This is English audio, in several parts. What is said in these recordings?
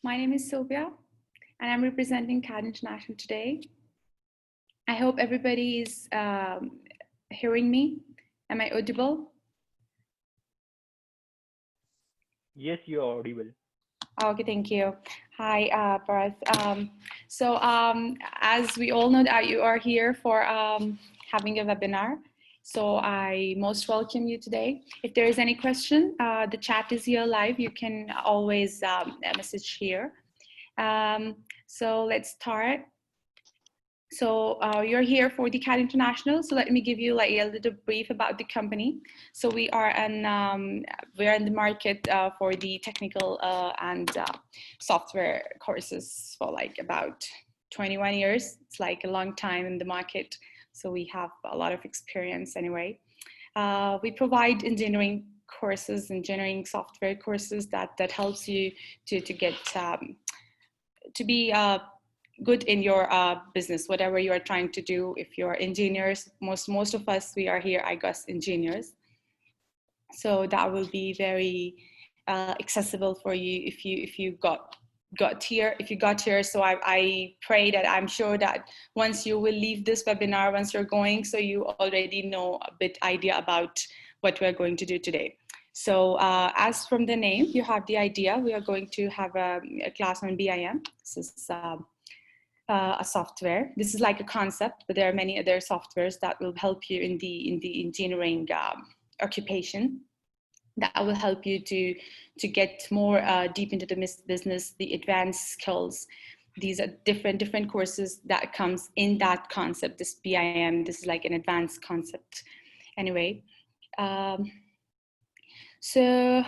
My name is Sylvia, and I'm representing CAD International today. I hope everybody is hearing me. Am I audible? Yes, you are audible. Okay, thank you. Hi, Bharat. As we all know that you are here for having a webinar, so I most welcome you today. If there is any question, the chat is here live. You can always message here. So let's start. So you're here for the CAD International. So let me give you like a little brief about the company. So we are in the market for the technical and software courses for like about 21 years. It's like a long time in the market. So we have a lot of experience anyway. We provide engineering courses, engineering software courses that helps you to get to be good in your business, whatever you are trying to do. If you're engineers, most of us, we are here, I guess, engineers. So that will be very accessible for you if you got here. So I pray that I'm sure that once you will leave this webinar, once you're going, so you already know a bit idea about what we're going to do today. So as from the name, you have the idea. We are going to have a class on BIM. This is a software. This is like a concept, but there are many other softwares that will help you in the engineering occupation. That will help you to get more deep into the business, the advanced skills. These are different courses that comes in that concept. This BIM, this is like an advanced concept. Anyway, so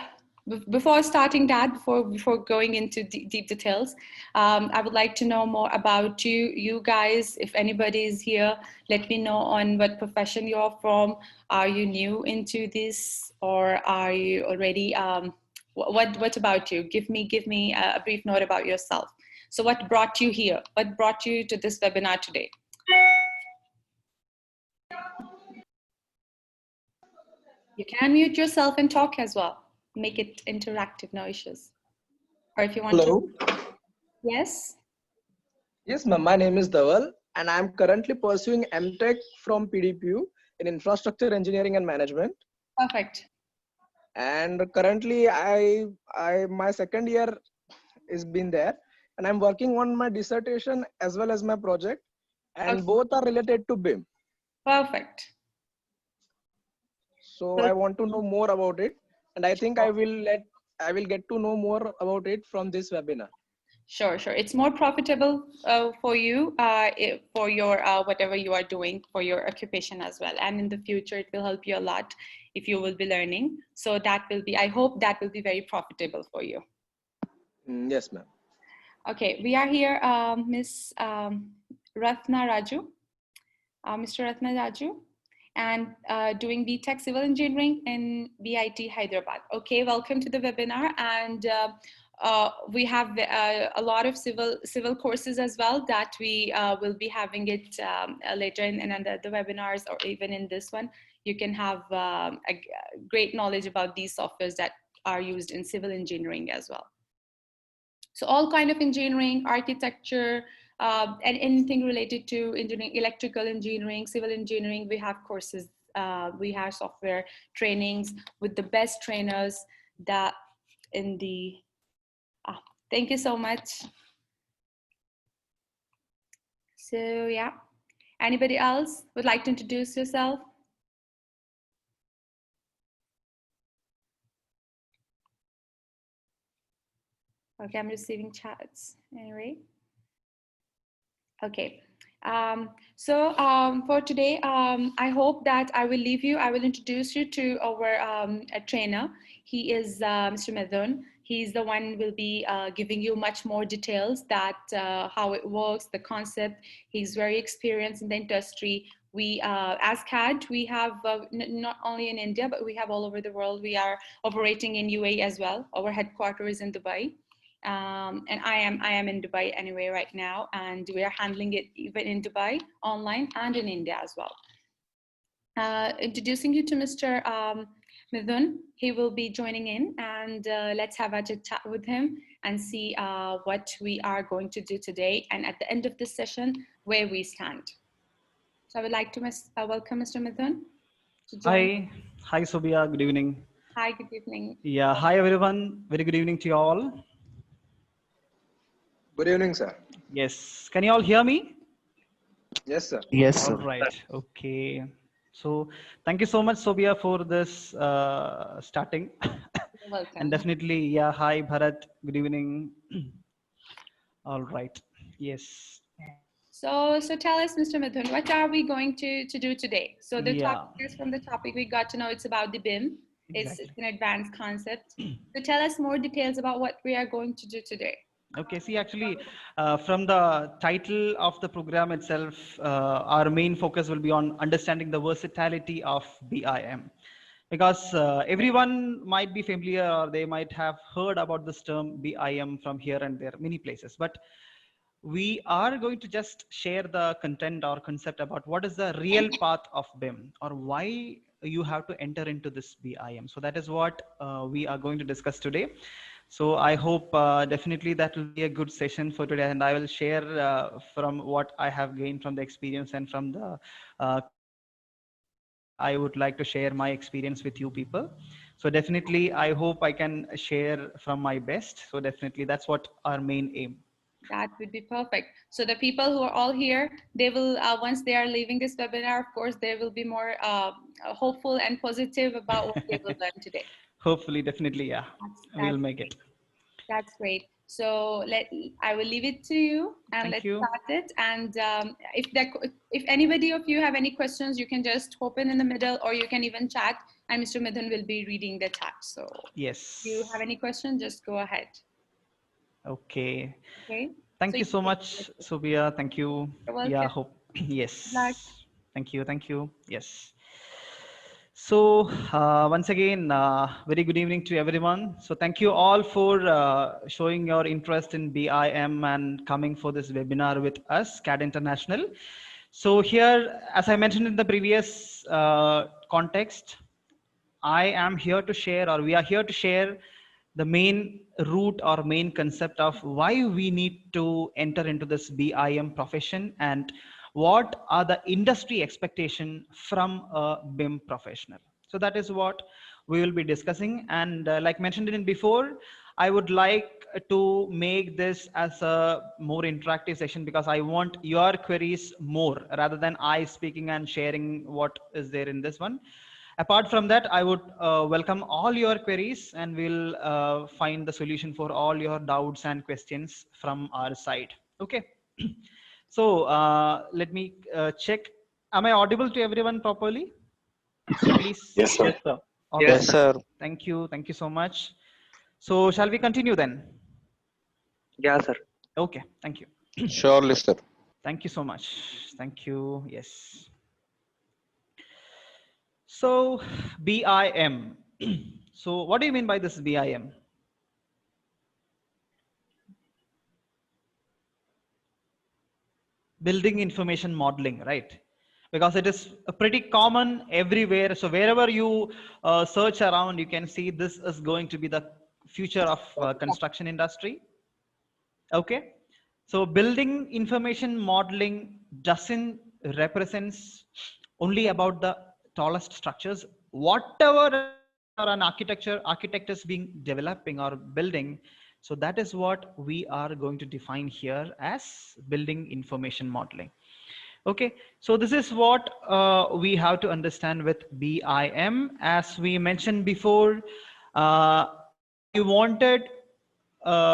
before starting that, before going into deep details, I would like to know more about you guys. If anybody is here, let me know on what profession you're from. Are you new into this, or are you already? What about you? Give me a brief note about yourself. So, what brought you here? What brought you to this webinar today? You can unmute yourself and talk as well. Make it interactive, no issues. Or if you want Hello. to. Yes. Yes, ma'am. My name is Dhaval, and I'm currently pursuing MTech from PDPU in Infrastructure Engineering and Management. Perfect. And currently, my second year is been there, and I'm working on my dissertation as well as my project, and Okay. both are related to BIM. Perfect. So I want to know more about it, and I think I will get to know more about it from this webinar. Sure. It's more profitable for you, for your whatever you are doing for your occupation as well. And in the future, it will help you a lot if you will be learning. So that will be, I hope that will be very profitable for you. Yes, ma'am. Okay, we are here, Miss Ratna Raju, Mr. Ratna Raju, and doing BTech Civil Engineering in BIT Hyderabad. Okay, welcome to the webinar, and we have a lot of civil courses as well that we will be having it later in the webinars, or even in this one. You can have a great knowledge about these softwares that are used in civil engineering as well. So all kind of engineering, architecture, and anything related to engineering, electrical engineering, civil engineering, we have courses, we have software trainings with the best trainers that in the, thank you so much. So yeah, anybody else would like to introduce yourself? Okay, I'm receiving chats anyway. Okay. For today, I hope that I will introduce you to our a trainer. He is Mr. Mithun. He's the one will be giving you much more details that how it works, the concept. He's very experienced in the industry. We, as CAD, we have not only in India, but we have all over the world. We are operating in UAE as well. Our headquarters is in Dubai. And I am in Dubai anyway right now, and we are handling it even in Dubai, online, and in India as well. Introducing you to Mr. Mithun. He will be joining in, and let's have a chat with him. and see what we are going to do today, and at the end of this session, where we stand. So I would like to welcome Mr. Mithun to join. Hi, Sobia. Good evening. Hi, good evening. Yeah, hi everyone. Very good evening to you all. Good evening, sir. Yes, can you all hear me? Yes, sir. Yes, All sir. right. Okay. So thank you so much, Sobia, for this starting. You're welcome. And definitely, yeah. Hi, Bharat. Good evening. All right. Yes. So tell us, Mr. Mithun, what are we going to do today? So the Yeah. topic is, from the topic we got to know, it's about the BIM. It's Exactly. an advanced concept. So tell us more details about what we are going to do today. Okay, see, actually, from the title of the program itself, our main focus will be on understanding the versatility of BIM. Because everyone might be familiar or they might have heard about this term BIM from here and there, many places. But we are going to just share the content or concept about what is the real path of BIM or why you have to enter into this BIM. So that is what we are going to discuss today. So I hope definitely that will be a good session for today, and I will share from what I have gained from the experience and from the I would like to share my experience with you people. So definitely, I hope I can share from my best. So definitely, that's what our main aim. That would be perfect. So the people who are all here, they will, once they are leaving this webinar, of course, they will be more hopeful and positive about what they will learn today. Hopefully, definitely, yeah, we'll make it. That's great. So I will leave it to you, and let's start it. And if anybody of you have any questions, you can just open in the middle, or you can even chat, and Mr. Mithun will be reading the chat. So yes, if you have any questions, just go ahead. Okay. Okay. Thank you so much, Sobia. Thank you. You're welcome. Yeah, hope. Yes. Good luck. Thank you. Thank you. Yes. So once again, very good evening to everyone. So thank you all for showing your interest in BIM and coming for this webinar with us, CAD International. So here, as I mentioned in the previous context, I am here to share, or we are here to share, the main root or main concept of why we need to enter into this BIM profession and what are the industry expectation from a BIM professional. So that is what we will be discussing. And like mentioned in before, I would like to make this as a more interactive session because I want your queries more rather than I speaking and sharing what is there in this one. Apart from that, I would welcome all your queries and we'll find the solution for all your doubts and questions from our side. Okay. So let me check. Am I audible to everyone properly? Please. Yes, sir. Yes, sir. Okay. Yes, sir. Thank you. Thank you so much. So shall we continue then? Yeah, sir. Okay. Thank you. Surely, sir. Thank you so much. Thank you. Yes. So BIM. So what do you mean by this BIM? Building information modeling, right? Because it is pretty common everywhere. So wherever you search around, you can see this is going to be the future of construction industry. Okay. So building information modeling doesn't represents only about the tallest structures. Whatever an architect is being developing or building, so that is what we are going to define here as building information modeling. Okay, so this is what we have to understand with BIM. As we mentioned before, we wanted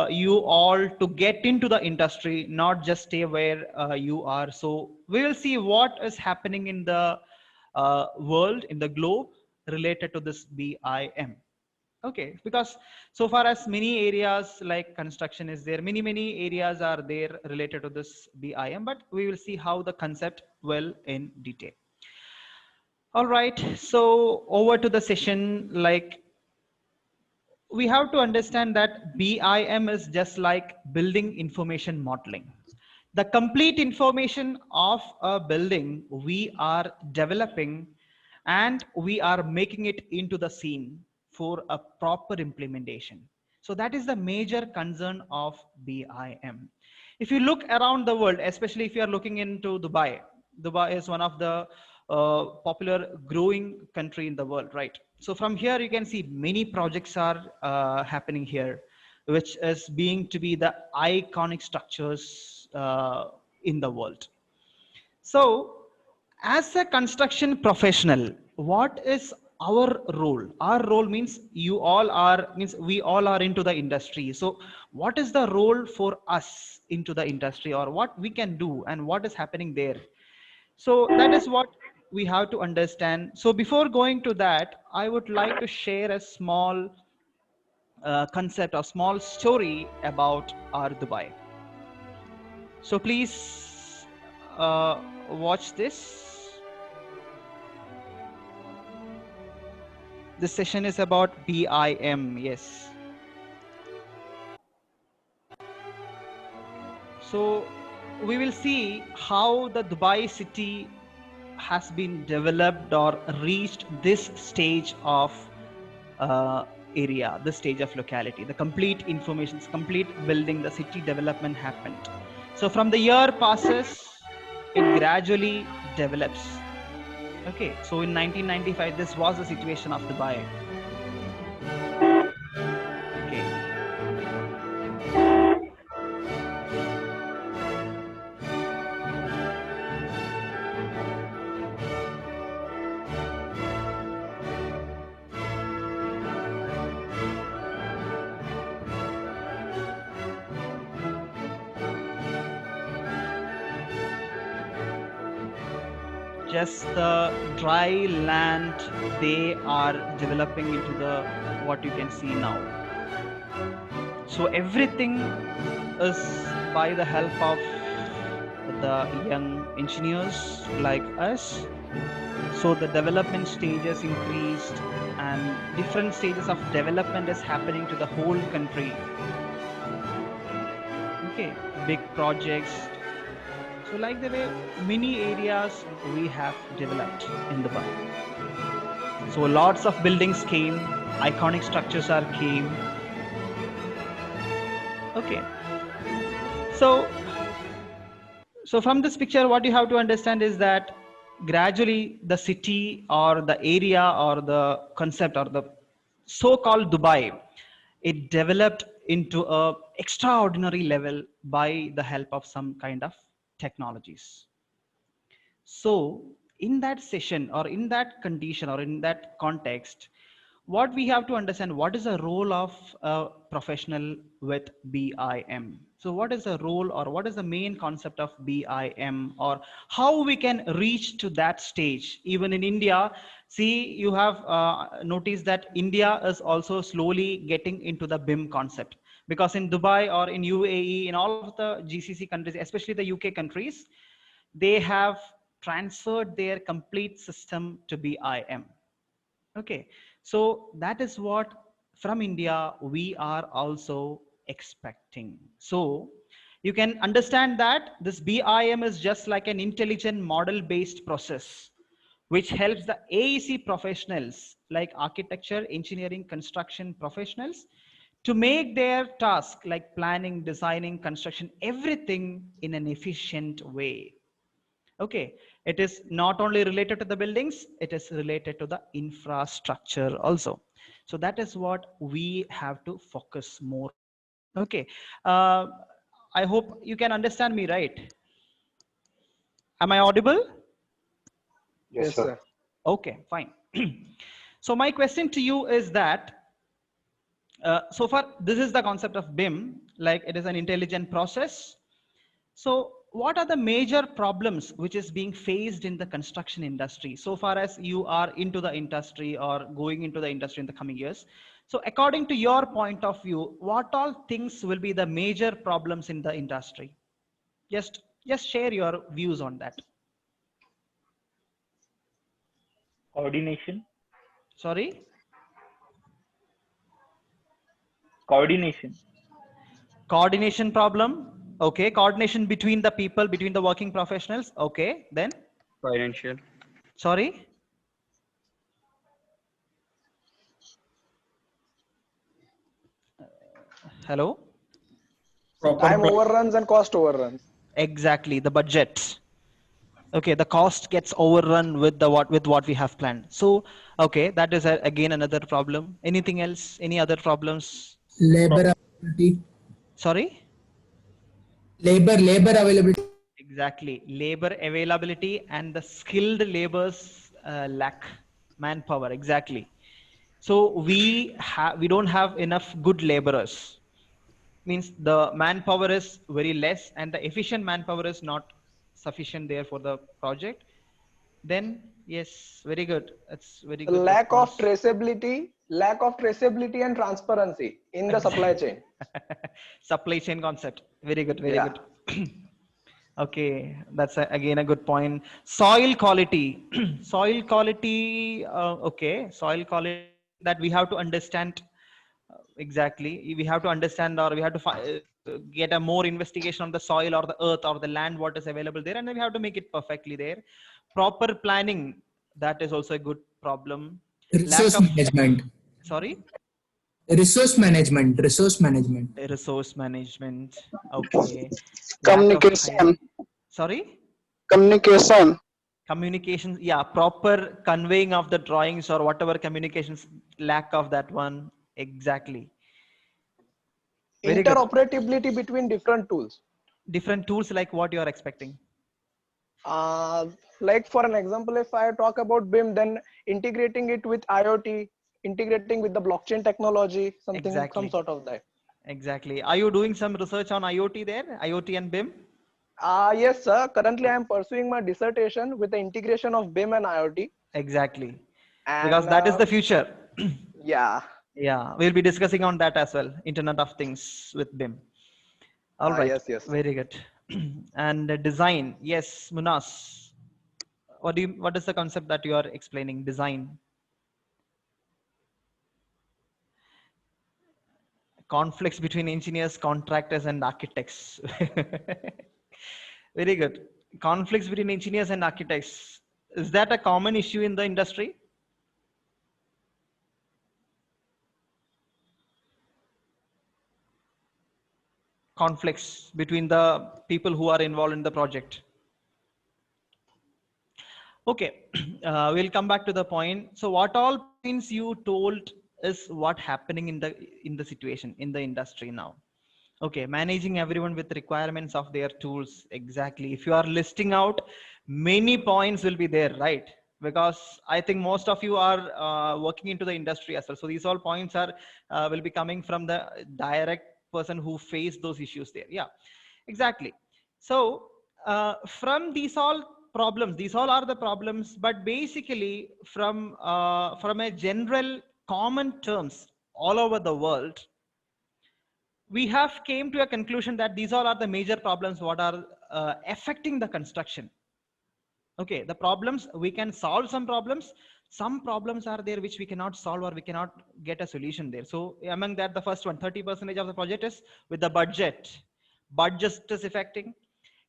you all to get into the industry, not just stay where you are. So we will see what is happening in the world, in the globe related to this BIM. Okay, because so far as many areas like construction is there, many areas are there related to this BIM, but we will see how the concept well in detail. All right, so over to the session. Like, we have to understand that BIM is just like building information modeling. The complete information of a building we are developing and we are making it into the scene for a proper implementation. So that is the major concern of BIM. If you look around the world, especially if you are looking into Dubai, Dubai is one of the popular growing country in the world, right? So from here you can see many projects are happening here, which is being to be the iconic structures in the world. So as a construction professional, what is our role? Our role means you all are, means we all are into the industry. So what is the role for us into the industry, or what we can do and what is happening there? So that is what we have to understand. So before going to that, I would like to share a small concept or small story about our Dubai. So please watch this. This session is about BIM, yes. So we will see how the Dubai city has been developed or reached this stage of area, this stage of locality. The complete information, complete building, the city development happened. So from the year passes, it gradually develops. Okay, so in 1995, this was the situation of Dubai. Okay. Just the dry land they are developing into the what you can see now. So everything is by the help of the young engineers like us. So the development stages increased and different stages of development is happening to the whole country. Okay, big projects. So like the way many areas we have developed in the Dubai. So lots of buildings came, iconic structures are came. Okay. So from this picture, what you have to understand is that gradually the city or the area or the concept or the so-called Dubai, it developed into a extraordinary level by the help of some kind of technologies. So in that session or in that condition or in that context, what we have to understand, what is the role of a professional with BIM? So what is the role or what is the main concept of BIM, or how we can reach to that stage? Even in India, see, you have noticed that India is also slowly getting into the BIM concept, because in Dubai or in UAE, in all of the GCC countries, especially the UK countries, they have transferred their complete system to BIM. Okay, so that is what from India we are also expecting. So you can understand that this BIM is just like an intelligent model based process which helps the AEC professionals like architecture, engineering, construction professionals to make their task like planning, designing, construction, everything in an efficient way. Okay, it is not only related to the buildings, it is related to the infrastructure also. So that is what we have to focus more. Okay, I hope you can understand me, right? Am I audible? Yes, sir. Okay, fine. So my question to you is that so far this is the concept of BIM, like it is an intelligent process. So what are the major problems which is being faced in the construction industry so far as you are into the industry or going into the industry in the coming years? So according to your point of view, what all things will be the major problems in the industry? Just share your views on that. Coordination. Sorry? Coordination. Coordination problem. Okay. Coordination between the people, between the working professionals. Okay. Then? Financial. Sorry? Hello? Time overruns and cost overruns. Exactly, the budget. Okay, the cost gets overrun with what we have planned. So, okay, that is again another problem. Anything else? Any other problems? Labor availability. Sorry? Labor availability. Exactly, labor availability and the skilled labor's lack, manpower. Exactly. So we don't have enough good laborers. Means the manpower is very less and the efficient manpower is not sufficient there for the project. Then yes, very good. That's very good Lack of response. traceability and transparency in the supply chain. Supply chain concept. Very good. Very Yeah. good. Okay, that's again a good point. Soil quality. Soil quality. Okay, soil quality that we have to understand exactly. We have to understand, or we have to get a more investigation on the soil or the earth or the land what is available there, and then we have to make it perfectly there. Proper planning, that is also a good problem. Lack Resource of, management. sorry, Resource management. Resource management. resource management. Okay. Lack of high, Communication. sorry, Communication. communications. Yeah, proper conveying of the drawings or whatever communications, lack of that one. Exactly. Very good. Interoperability between different tools. Different tools like what you are expecting. Like for an example, if I talk about BIM, then integrating it with IoT, integrating with the blockchain technology, some Exactly. sort of that. Exactly. Are you doing some research on IoT there? IoT and BIM? Yes, sir. Currently, I am pursuing my dissertation with the integration of BIM and IoT. Exactly. Because And that is the future. yeah, Yeah, we'll be discussing on that as well. Internet of Things with BIM. All right. yes. Very good. And design. Yes, Munas. What is the concept that you are explaining? Design. Conflicts between engineers, contractors, and architects. Very good. Conflicts between engineers and architects. Is that a common issue in the industry? Conflicts between the people who are involved in the project. Okay, we'll come back to the point. So what all points you told is what happening in the situation in the industry now. Okay, managing everyone with requirements of their tools. Exactly. If you are listing out, many points will be there, right? Because I think most of you are working into the industry as well. So these all points are will be coming from the direct person who faced those issues there. Yeah, exactly. So from these all problems, these all are the problems, but basically from a general common terms all over the world, we have came to a conclusion that these all are the major problems what are affecting the construction. Okay, the problems, we can solve some problems are there which we cannot solve or we cannot get a solution there. So among that, the first one, 30% of the project is with the budget is affecting.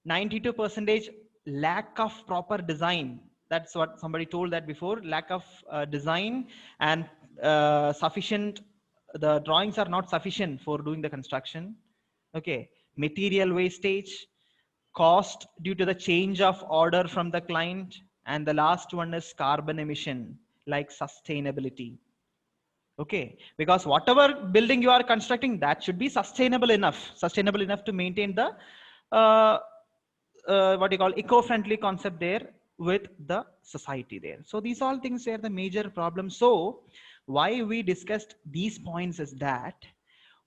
92% lack of proper design. That's what somebody told that before. Lack of design and sufficient, the drawings are not sufficient for doing the construction. Okay, material wastage, cost due to the change of order from the client, and the last one is carbon emission, like sustainability. Okay, because whatever building you are constructing, that should be sustainable enough to maintain the what you call eco-friendly concept there with the society there. So these all things are the major problems. So why we discussed these points is that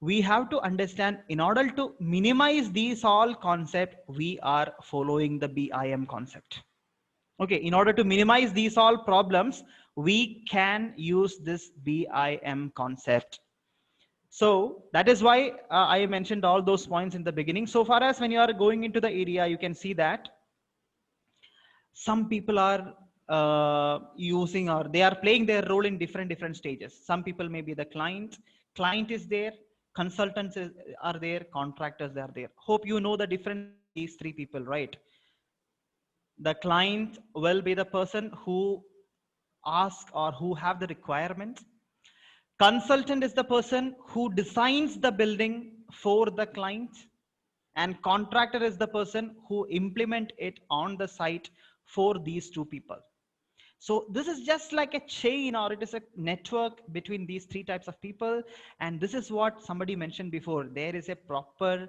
we have to understand, in order to minimize these all concept, we are following the BIM concept. Okay, in order to minimize these all problems, we can use this BIM concept. So that is why I mentioned all those points in the beginning. So far as when you are going into the area, you can see that some people are using, or they are playing their role in different stages. Some people may be the client is there, consultants are there, contractors are there. Hope you know the difference, these three people, right? The client will be the person who ask or who have the requirement. Consultant is the person who designs the building for the client, and contractor is the person who implement it on the site for these two people. So this is just like a chain, or it is a network between these three types of people. And this is what somebody mentioned before. There is a proper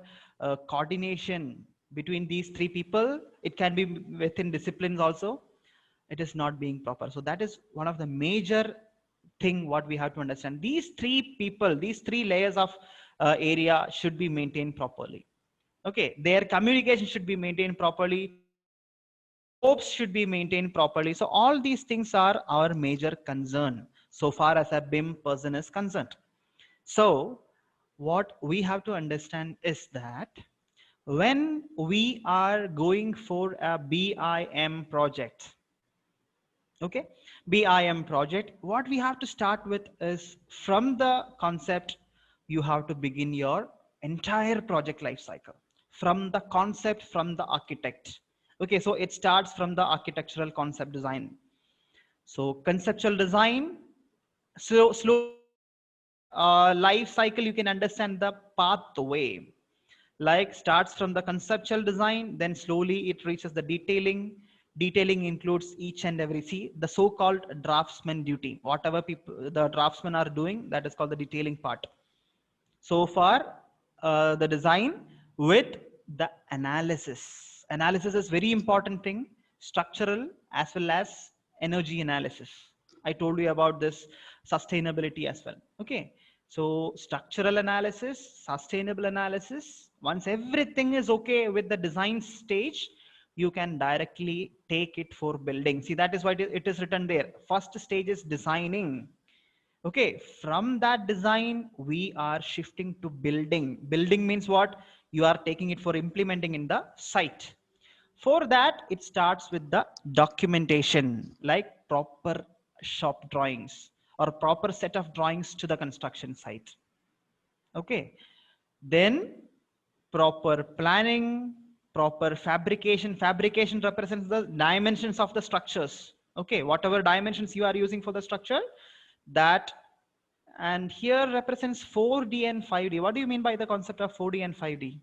coordination between these three people. It can be within disciplines also. It is not being proper. So that is one of the major thing what we have to understand. These three people, these three layers of area should be maintained properly. Okay, their communication should be maintained properly. Scopes should be maintained properly. So all these things are our major concern so far as a BIM person is concerned. So what we have to understand is that when we are going for a BIM project, okay, BIM project, what we have to start with is from the concept, you have to begin your entire project life cycle from the concept, from the architect. Okay, so it starts from the architectural concept design. So conceptual design, so slow life cycle, you can understand the pathway. Like starts from the conceptual design, then slowly it reaches the detailing. Detailing includes each and every, see, the so-called draftsman duty. Whatever people, the draftsmen are doing, that is called the detailing part. So far, the design with the analysis. Analysis is very important thing, structural as well as energy analysis. I told you about this sustainability as well. Okay, so structural analysis, sustainable analysis. Once everything is okay with the design stage, you can directly take it for building. See, that is why it is written there. First stage is designing. Okay, from that design, we are shifting to building. Building means what? You are taking it for implementing in the site. For that, it starts with the documentation, like proper shop drawings or proper set of drawings to the construction site. Okay, then proper planning, proper fabrication. Fabrication represents the dimensions of the structures. Okay, whatever dimensions you are using for the structure, that, and here represents 4D and 5D. What do you mean by the concept of 4D and 5D?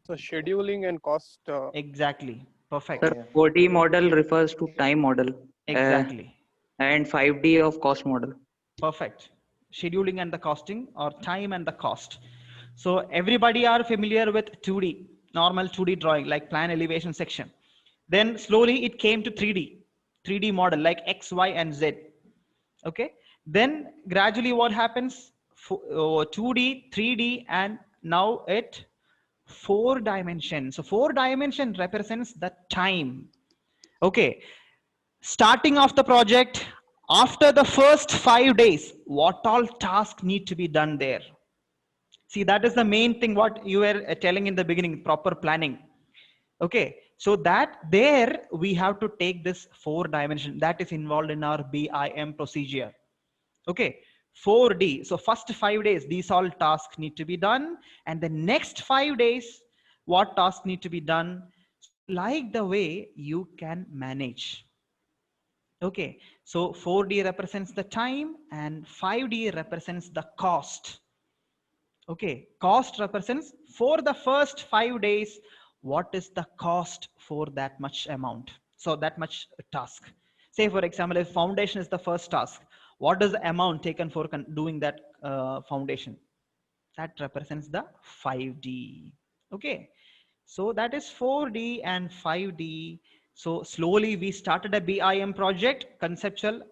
So scheduling and cost. Exactly, perfect. Sir, 4D model refers to time model. Exactly, And 5D of cost model. perfect. Scheduling and the costing, or time and the cost. So everybody are familiar with 2D, normal 2D drawing, like plan elevation section. Then slowly it came to 3D model, like X, Y, and Z. Okay, then gradually what happens, 2D, 3D, and now it 4 dimension. So 4 dimension represents the time. Okay, starting of the project, after the first 5 days, what all tasks need to be done there. See, that is the main thing what you were telling in the beginning, proper planning. Okay, so that there we have to take this 4 dimension that is involved in our BIM procedure. Okay, 4D. So first 5 days, these all tasks need to be done. And the next 5 days, what tasks need to be done? Like the way you can manage. Okay, so 4D represents the time and 5D represents the cost. Okay, cost represents for the first 5 days, what is the cost for that much amount? So that much task. Say for example, if foundation is the first task, what is the amount taken for doing that foundation? That represents the 5D. Okay, so that is 4D and 5D. So slowly we started a BIM project, conceptual,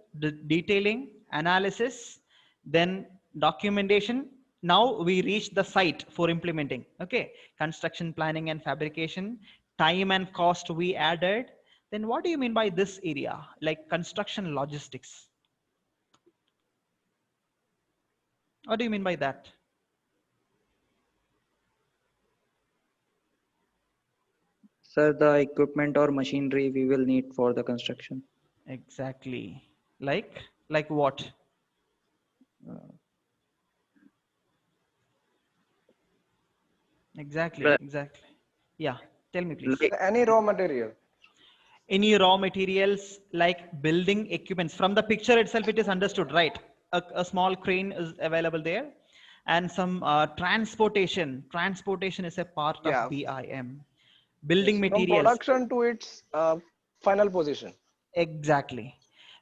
detailing, analysis, then documentation. Now we reach the site for implementing. Okay, construction planning and fabrication, time and cost we added. Then what do you mean by this area, like construction logistics? What do you mean by that? Sir, the equipment or machinery we will need for the construction. Exactly. Like what? Exactly. Right. Exactly. Yeah. Tell me please. Like, Any raw material. Any raw materials like building equipments. From the picture itself, it is understood, right? A small crane is available there. and some transportation. Transportation is a part Yeah. of BIM. Building Yes. From materials. production to its final position. Exactly.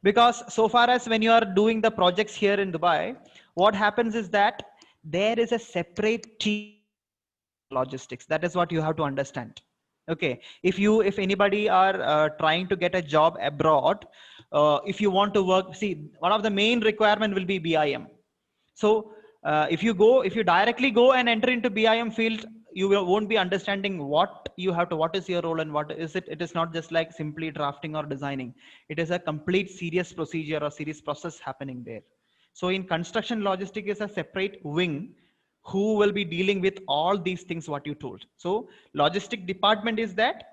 Because so far as when you are doing the projects here in Dubai, what happens is that there is a separate team logistics. That is what you have to understand. Okay. If anybody are trying to get a job abroad, if you want to work, see, one of the main requirement will be BIM. So if you directly go and enter into BIM field, won't be understanding what is your role and what is it. It is not just like simply drafting or designing. It is a complete serious procedure or serious process happening there. So in construction, logistic is a separate wing who will be dealing with all these things what you told. So logistic department is that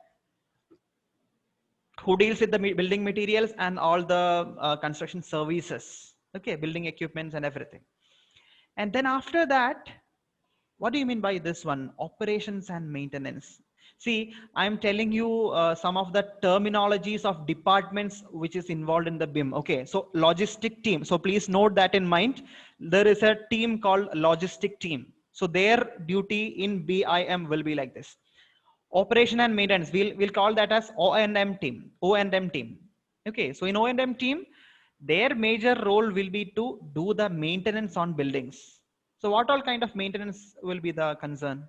who deals with the building materials and all the construction services, okay, building equipments and everything. And then after that, what do you mean by this one? Operations and maintenance. See, I'm telling you some of the terminologies of departments which is involved in the BIM. Okay, so logistic team. So please note that in mind. There is a team called logistic team. So their duty in BIM will be like this. Operation and maintenance, we'll call that as O&M team. O&M team. Okay, so in O&M team, their major role will be to do the maintenance on buildings. So what all kind of maintenance will be the concern?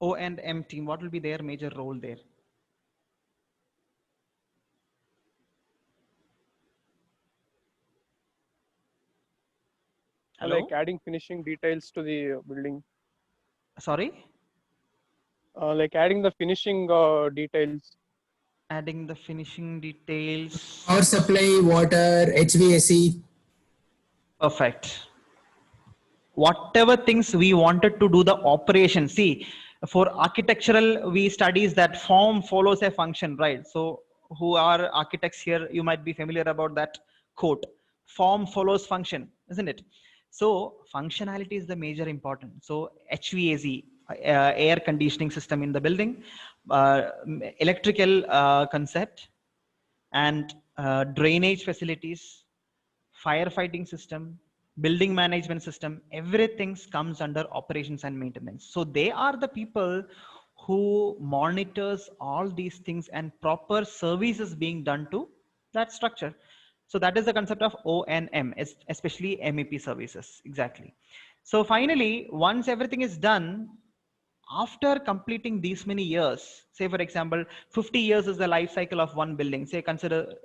O&M team, what will be their major role there? Hello? Like adding finishing details to the building, Sorry? like adding the finishing details. Adding the finishing details. Power supply, water, HVAC. Perfect. Whatever things we wanted to do the operation. See, for architectural, we studies that form follows a function, right? So who are architects here, you might be familiar about that quote. Form follows function, isn't it? So functionality is the major important. So HVAC, air conditioning system in the building, electrical concept, and drainage facilities, firefighting system, building management system, everything comes under operations and maintenance. So they are the people who monitors all these things and proper services being done to that structure. So that is the concept of O&M, especially MEP services. Exactly. So finally, once everything is done, after completing these many years, say for example 50 years is the life cycle of one building, say consider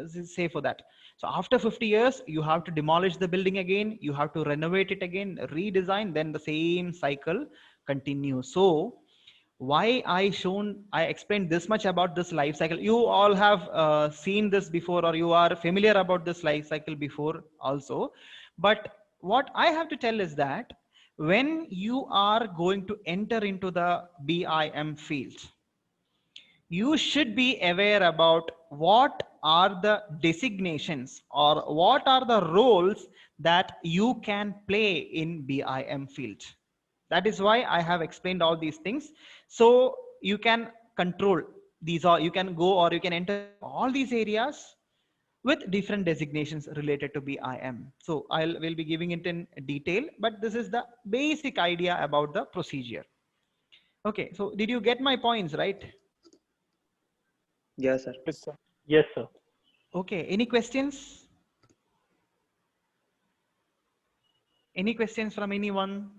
say for that. So after 50 years you have to demolish the building again, you have to renovate it again, redesign, then the same cycle continues. So why I explained this much about this life cycle, you all have seen this before, or you are familiar about this life cycle before also. But what I have to tell is that when you are going to enter into the BIM field, you should be aware about what are the designations or what are the roles that you can play in BIM field. That is why I have explained all these things. So you can control these, or you can go or you can enter all these areas with different designations related to BIM. So will be giving it in detail, but this is the basic idea about the procedure. Okay, so did you get my points, right? Yes, sir. Yes, sir. Yes, sir. Okay, any questions? Any questions from anyone?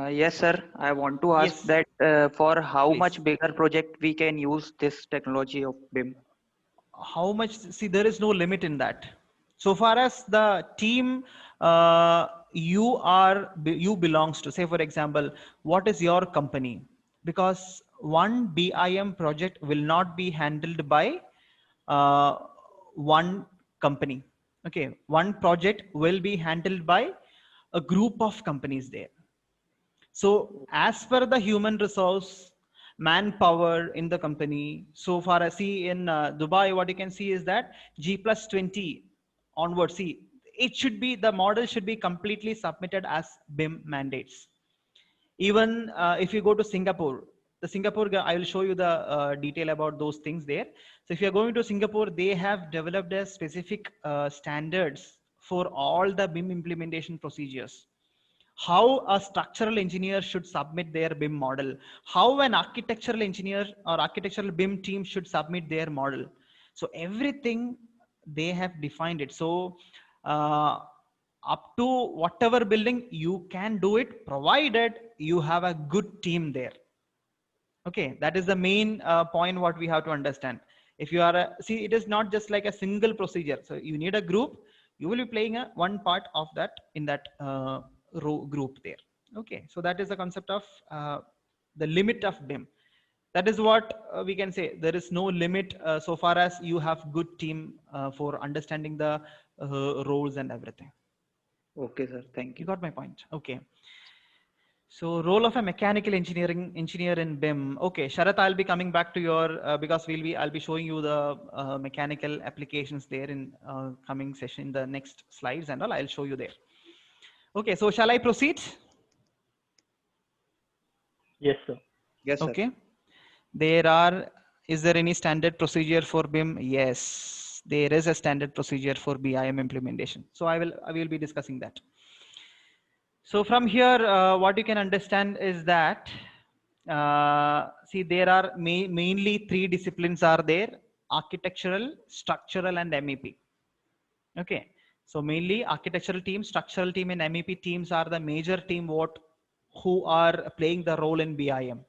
Yes, sir. I want to ask Yes. that for how Please. much bigger project we can use this technology of BIM? How much? See, there is no limit in that. So far as the team you belongs to, say for example, what is your company? Because one BIM project will not be handled by one company. Okay, one project will be handled by a group of companies there. So as per the human resource, manpower in the company, so far as see in Dubai, what you can see is that G+20 onward, see, it should be, the model should be completely submitted as BIM mandates. Even if you go to Singapore, I will show you the detail about those things there. So if you're going to Singapore, they have developed a specific standards for all the BIM implementation procedures. How a structural engineer should submit their BIM model, how an architectural engineer or architectural BIM team should submit their model. So everything they have defined it. So up to whatever building you can do it, provided you have a good team there. Okay, that is the main point what we have to understand. If you are see, it is not just like a single procedure. So you need a group. You will be playing a one part of that in that group there. Okay, so that is the concept of the limit of BIM. That is what we can say. There is no limit so far as you have good team for understanding the roles and everything. Okay, sir. Thank You you. got my point. Okay. So role of a mechanical engineer in BIM. Okay, Sharath, I'll be coming back to your because I'll be showing you the mechanical applications there in coming session, the next slides and all. I'll show you there. Okay, so shall I proceed? Yes, sir. Yes, sir. Okay. Is there any standard procedure for BIM? Yes, there is a standard procedure for BIM implementation. So I will be discussing that. So from here, what you can understand is that, see, there are mainly three disciplines are there: architectural, structural, and MEP. Okay. So mainly architectural team, structural team, and MEP teams are the major team who are playing the role in BIM.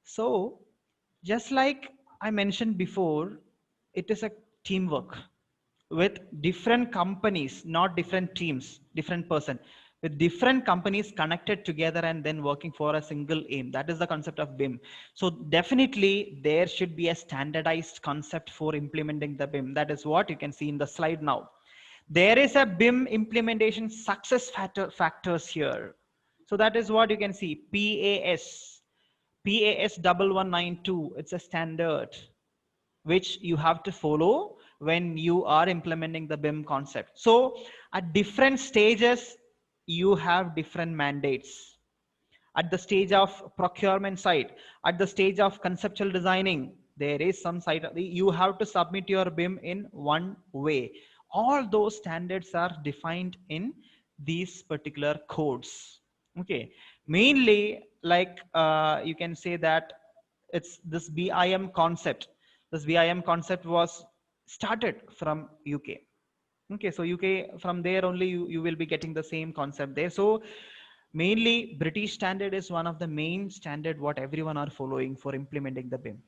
So just like I mentioned before, it is a teamwork with different companies, not different teams, different person, with different companies connected together and then working for a single aim. That is the concept of BIM. So definitely there should be a standardized concept for implementing the BIM. That is what you can see in the slide now. There is a BIM implementation success factors here. So that is what you can see. PAS 1192. It's a standard which you have to follow when you are implementing the BIM concept. So at different stages, you have different mandates. At the stage of procurement side, at the stage of conceptual designing, there is some side, you have to submit your BIM in one way. All those standards are defined in these particular codes. Okay, mainly like you can say that it's this BIM concept. This BIM concept was started from UK. Okay, so UK, from there only you will be getting the same concept there. So mainly British standard is one of the main standard what everyone are following for implementing the BIM.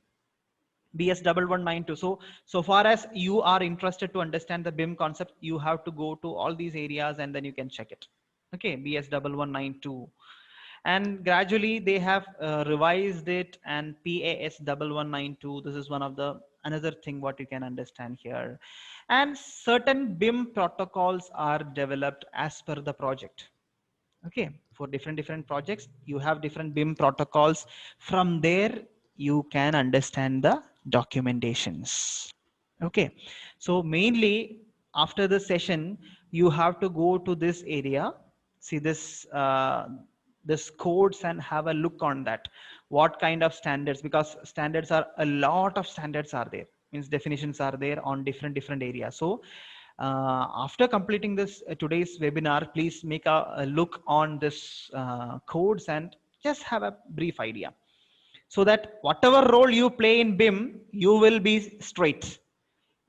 BS 1192. So far as you are interested to understand the BIM concept, you have to go to all these areas and then you can check it. Okay, BS 1192. And gradually they have revised it, and PAS 1192. This is one of the another thing what you can understand here. And certain BIM protocols are developed as per the project. Okay, for different projects, you have different BIM protocols. From there, you can understand the documentations. Okay, so mainly after the session, you have to go to this area, see this codes and have a look on that. What kind of standards, because standards are a lot of standards are there, means definitions are there on different areas. So after completing this today's webinar, please make a look on this codes and just have a brief idea, so that whatever role you play in BIM, you will be straight.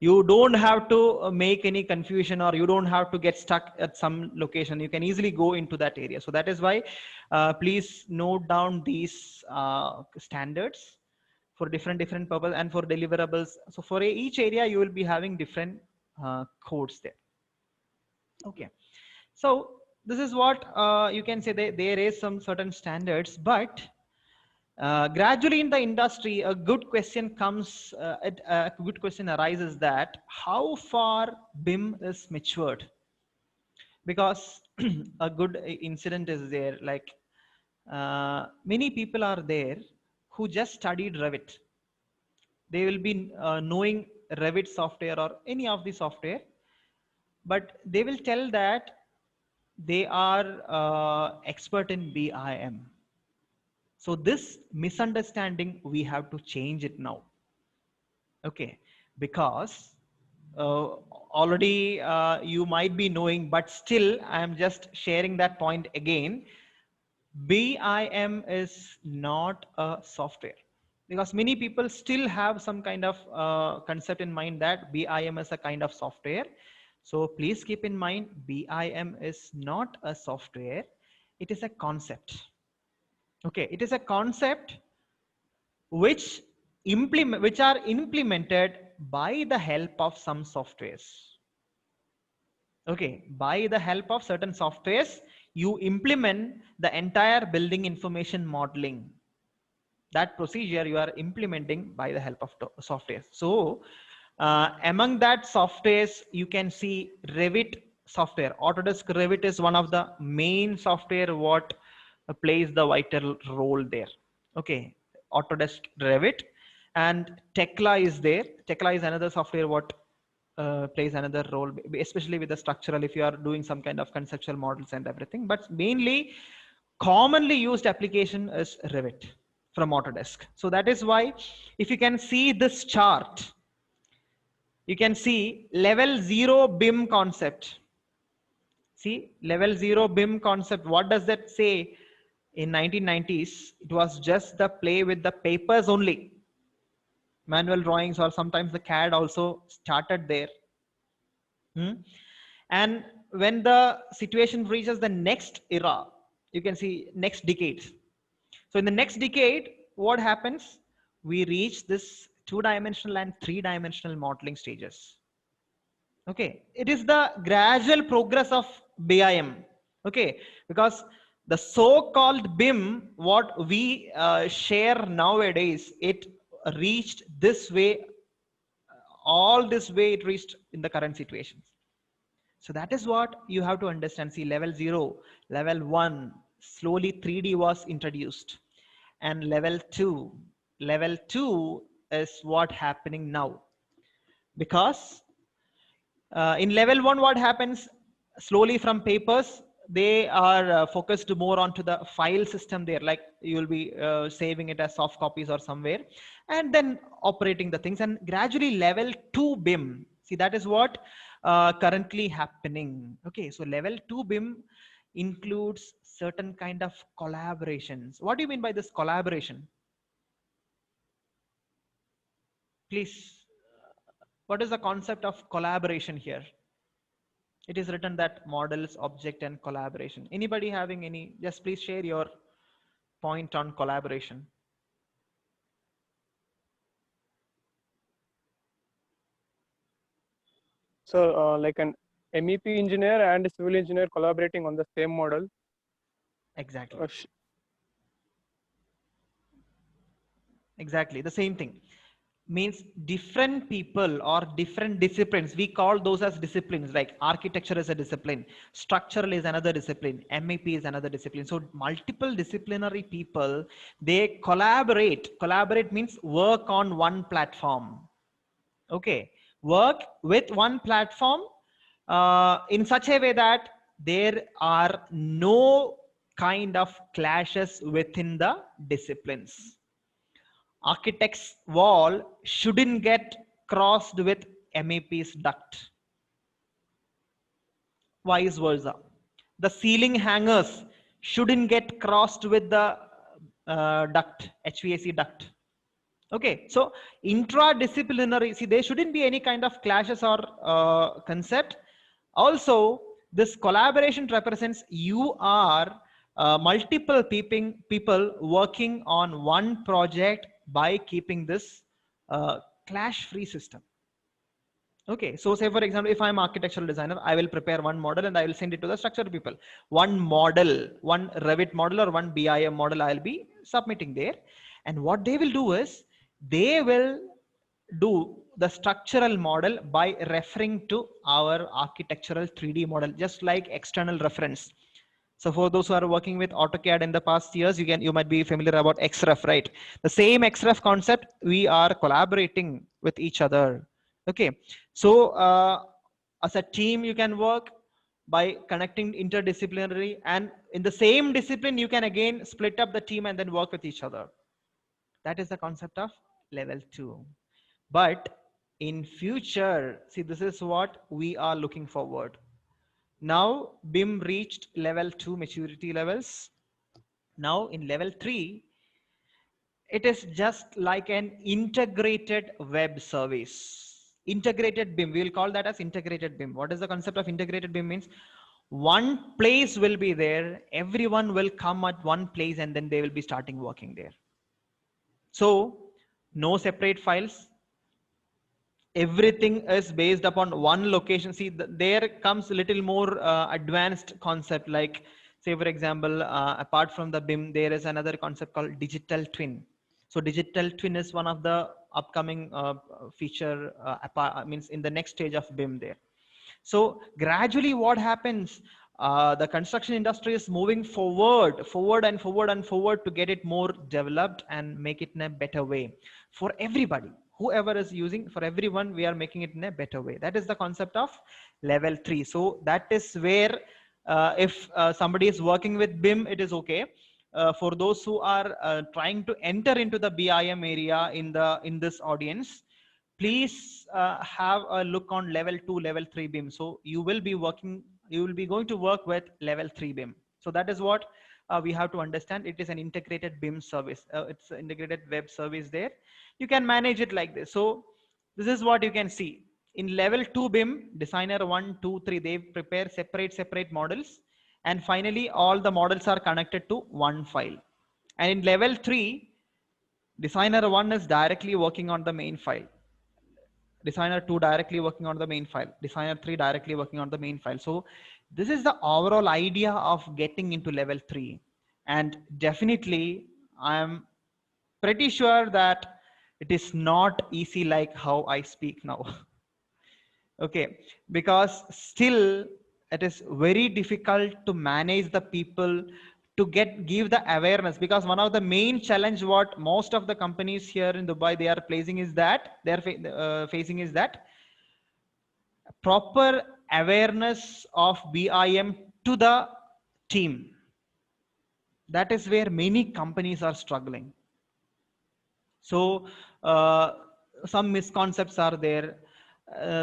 You don't have to make any confusion, or you don't have to get stuck at some location. You can easily go into that area. So that is why please note down these standards for different purpose and for deliverables. So for each area, you will be having different codes there. Okay, so this is what you can say. There is some certain standards, but gradually in the industry, a good question comes. A good question arises that how far BIM is matured, because a good incident is there. Like many people are there who just studied Revit. They will be knowing Revit software or any of the software, but they will tell that they are expert in BIM. So this misunderstanding, we have to change it now. Okay, because already you might be knowing, but still I am just sharing that point again. BIM is not a software, because many people still have some kind of concept in mind that BIM is a kind of software. So please keep in mind, BIM is not a software. It is a concept. Okay, it is a concept which are implemented by the help of some softwares. Okay, by the help of certain softwares, you implement the entire building information modeling. That procedure you are implementing by the help of software. So among that softwares, you can see Revit software. Autodesk Revit is one of the main software what plays the vital role there. Okay, Autodesk Revit, and Tekla is there. Tekla is another software what plays another role, especially with the structural, if you are doing some kind of conceptual models and everything. But mainly commonly used application is Revit from Autodesk. So that is why if you can see this chart, you can see level 0 BIM concept. See, level 0 BIM concept. What does that say? In 1990s, it was just the play with the papers only. Manual drawings, or sometimes the CAD also started there. And when the situation reaches the next era, you can see next decade. So in the next decade, what happens? We reach this 2-dimensional and 3-dimensional modeling stages. Okay, it is the gradual progress of BIM. Okay, because the so-called BIM, what we share nowadays, it reached this way, all this way it reached in the current situations. So that is what you have to understand. See, level 0, level 1, slowly 3D was introduced, and level 2 is what happening now. Because in level 1, what happens? Slowly from papers, they are focused more onto the file system there, like you will be saving it as soft copies or somewhere, and then operating the things. And gradually level 2 BIM, see, that is what currently happening. Okay, so level 2 BIM includes certain kind of collaborations. What do you mean by this collaboration? Please, what is the concept of collaboration here? It is written that models, object, and collaboration. Anybody having any, just please share your point on collaboration. So like an MEP engineer and a civil engineer collaborating on the same model. Exactly. Exactly, the same thing. Means different people or different disciplines, we call those as disciplines. Like architecture is a discipline, structural is another discipline, MEP is another discipline. So multiple disciplinary people, they collaborate. Collaborate means work on one platform. Okay, work with one platform in such a way that there are no kind of clashes within the disciplines. Architect's wall shouldn't get crossed with MEP's duct. Vice versa. The ceiling hangers shouldn't get crossed with the duct, HVAC duct. Okay, so intradisciplinary, see, there shouldn't be any kind of clashes or concept. Also, this collaboration represents you are multiple people working on one project by keeping this clash-free system. Okay, so say for example, if I'm architectural designer, I will prepare one model and I will send it to the structural people. One model, one Revit model or one BIM model I'll be submitting there. And what they will do is, they will do the structural model by referring to our architectural 3D model, just like external reference. So for those who are working with AutoCAD in the past years, you might be familiar about XREF, right? The same XREF concept, we are collaborating with each other. Okay, so as a team, you can work by connecting interdisciplinary, and in the same discipline, you can again split up the team and then work with each other. That is the concept of level 2. But in future, see, this is what we are looking forward. Now BIM reached level 2 maturity levels. Now in level 3, it is just like an integrated web service. Integrated BIM, we will call that as integrated BIM. What is the concept of integrated BIM? Means one place will be there, everyone will come at one place, and then they will be starting working there. So no separate files, everything is based upon one location. See, there comes a little more advanced concept, like say for example, apart from the BIM, there is another concept called digital twin. So digital twin is one of the upcoming feature means in the next stage of BIM there. So gradually what happens, the construction industry is moving forward to get it more developed and make it in a better way for everybody. Whoever is using, for everyone, we are making it in a better way. That is the concept of level 3. So that is where if somebody is working with BIM, it is okay. For those who are trying to enter into the BIM area in this audience, please have a look on level 2, level 3 BIM. So you will be going to work with level 3 BIM. So that is what we have to understand. It is an integrated BIM service. It's an integrated web service there. You can manage it like this. So this is what you can see. In level 2 BIM, designer 1, 2, 3, they prepare separate models. And finally, all the models are connected to one file. And in level 3, designer 1 is directly working on the main file. Designer 2 directly working on the main file. Designer 3 directly working on the main file. So this is the overall idea of getting into level 3. And definitely, I'm pretty sure that it is not easy like how I speak now. Okay, because still it is very difficult to manage the people, to give the awareness, because one of the main challenge what most of the companies here in Dubai they are facing is that facing is that proper awareness of BIM to the team. That is where many companies are struggling. So some misconceptions are there,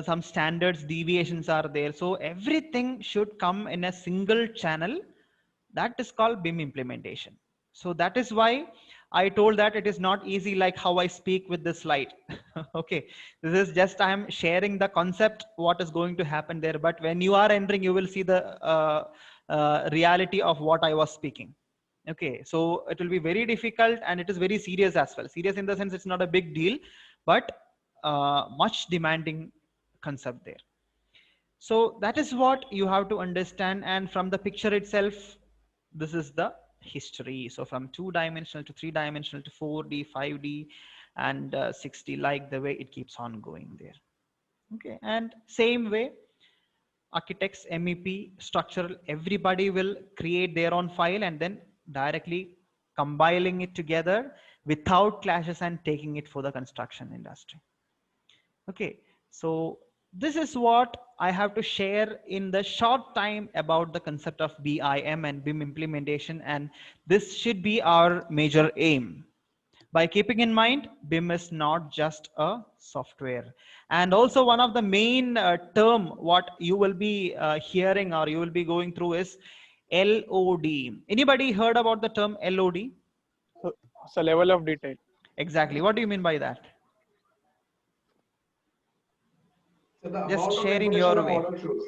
some standards deviations are there. So everything should come in a single channel. That is called BIM implementation. So that is why I told that it is not easy like how I speak with this slide. Okay, this is just I am sharing the concept, what is going to happen there. But when you are entering, you will see the reality of what I was speaking. Okay, so it will be very difficult, and it is very serious as well. Serious in the sense it's not a big deal, but much demanding concept there. So that is what you have to understand. And from the picture itself, this is the history. So from 2-dimensional to 3-dimensional to 4D, 5D, and 6D, like the way it keeps on going there. Okay, and same way, architects, MEP, structural, everybody will create their own file and then directly compiling it together without clashes and taking it for the construction industry. Okay, so this is what I have to share in the short time about the concept of BIM and BIM implementation, and this should be our major aim. By keeping in mind, BIM is not just a software. And also one of the main term what you will be hearing or you will be going through is LOD. Anybody heard about the term LOD? It's a level of detail. Exactly. What do you mean by that? So the Just amount of share in information your the way. model shows.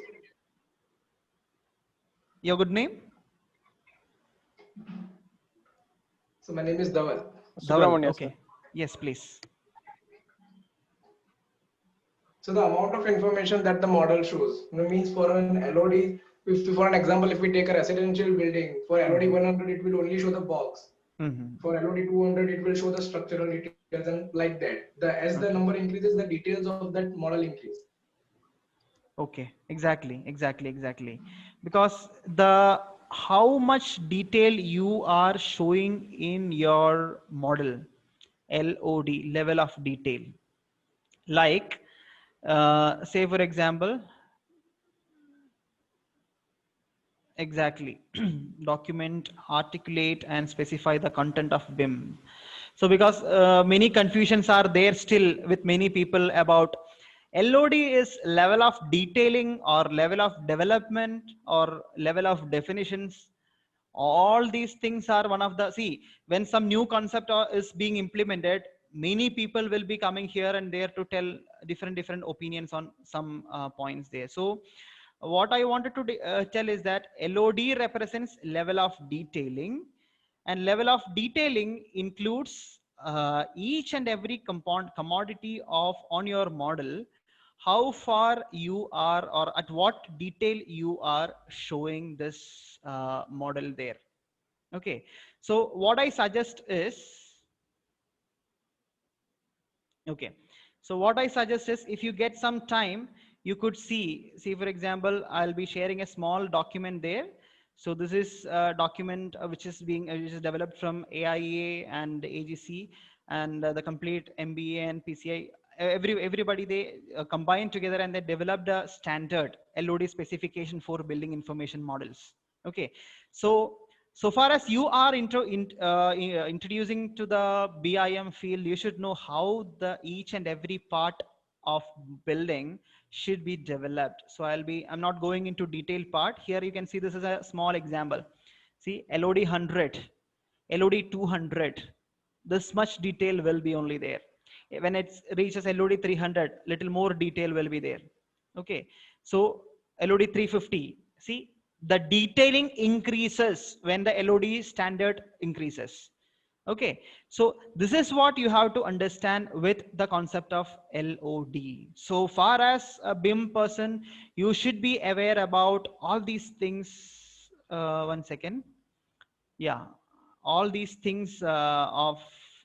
Your good name? So my name is Dhaval. Dhaval. Okay. Yes, please. So the amount of information that the model shows, means for an LOD, if for an example, if we take a residential building, for LOD 100, it will only show the box. For LOD 200, it will show the structural details and like that. As the number increases, the details of that model increase. Okay, exactly. Because how much detail you are showing in your model, LOD, level of detail. Like, say for example, exactly, document, articulate and specify the content of BIM. So because many confusions are there still with many people about LOD is level of detailing or level of development or level of definitions. All these things are one of the, see, when some new concept is being implemented, many people will be coming here and there to tell different opinions on some points there. So what I wanted to tell is that LOD represents level of detailing, and level of detailing includes each and every commodity of on your model, how far you are or at what detail you are showing this model there. Okay, so what I suggest is, okay, so what I suggest is, if you get some time, you could see for example, I'll be sharing a small document there. So this is a document which is developed from AIEA and AGC, and the complete MBA and PCI, everybody, they combined together and they developed a standard LOD specification for building information models. Okay, so far as you are introducing to the BIM field, you should know how the each and every part of building should be developed. So I'm not going into detailed part here. You can see this is a small example. See, LOD 100, LOD 200, this much detail will be only there. When it reaches LOD 300, little more detail will be there. Okay, so LOD 350, see, the detailing increases when the LOD standard increases. Okay, so this is what you have to understand with the concept of LOD. So far as a BIM person, you should be aware about all these things. One second. Yeah, all these things of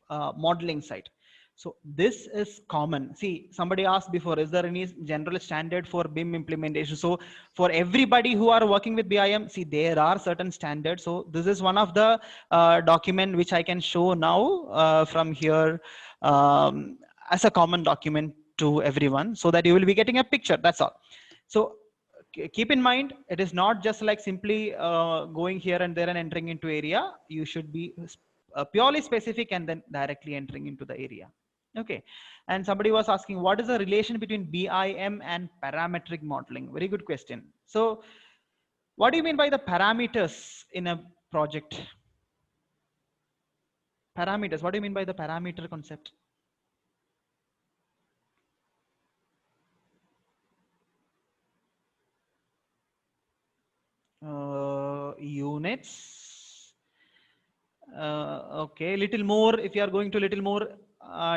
modeling side. So this is common. See, somebody asked before, is there any general standard for BIM implementation? So for everybody who are working with BIM, see, there are certain standards. So this is one of the document which I can show now from here as a common document to everyone, so that you will be getting a picture. That's all. So keep in mind, it is not just like simply going here and there and entering into area. You should be purely specific and then directly entering into the area. Okay, and somebody was asking, what is the relation between BIM and parametric modeling? Very good question. So what do you mean by the parameters in a project? Parameters, what do you mean by the parameter concept? Units. Okay, little more, if you are going to little more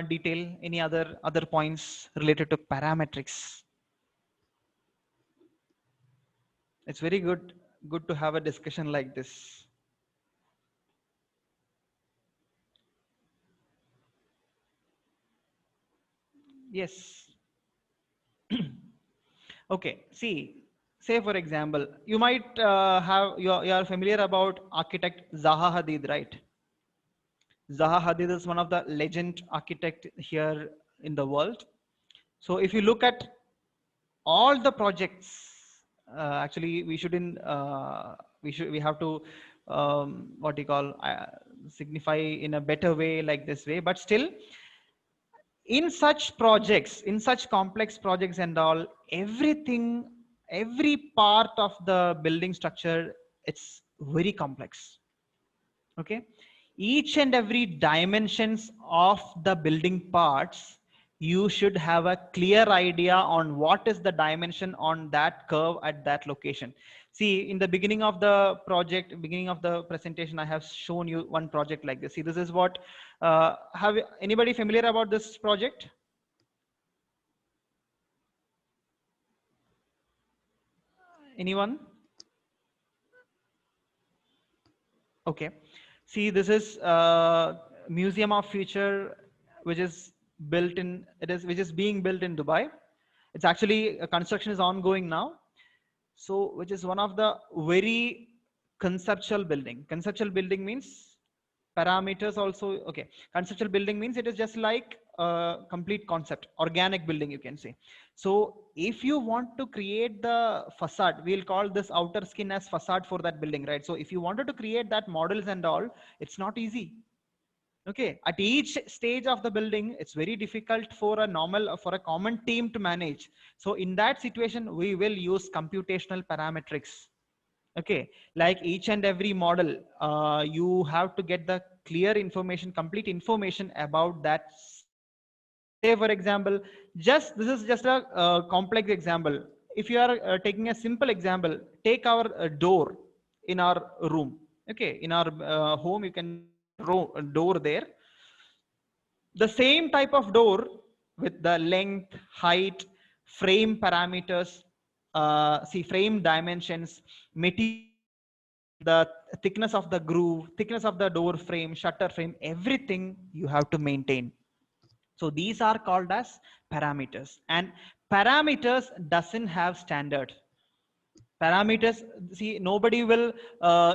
detail, any other points related to parametrics. It's very good to have a discussion like this. Yes. Okay, see, say for example, you might you are familiar about architect Zaha Hadid, right? Zaha Hadid is one of the legend architect here in the world. So if you look at all the projects, actually we shouldn't, we have to, what do you call, signify in a better way like this way, but still in such projects, in such complex projects and all, everything, every part of the building structure, it's very complex. Okay, each and every dimensions of the building parts, you should have a clear idea on what is the dimension on that curve at that location. See, in the beginning of the project, beginning of the presentation, I have shown you one project like this. See, this is what, have anybody familiar about this project? Anyone? Okay. See, this is Museum of Future, which is built in, which is being built in Dubai. It's actually, construction is ongoing now. So, which is one of the very conceptual building. Conceptual building means parameters also. Okay. Conceptual building means it is just like a complete concept, organic building, you can say. So if you want to create the facade, we'll call this outer skin as facade for that building, right? So if you wanted to create that models and all, it's not easy. Okay, at each stage of the building, it's very difficult for a common team to manage. So in that situation, we will use computational parametrics. Okay, like each and every model, you have to get the clear information, complete information about that. Say for example, this is just a complex example. If you are taking a simple example, take our door in our room. Okay, in our home, you can door there. The same type of door with the length, height, frame parameters, frame dimensions, material, the thickness of the groove, thickness of the door frame, shutter frame, everything you have to maintain. So these are called as parameters, and parameters doesn't have standard. Parameters, see, nobody will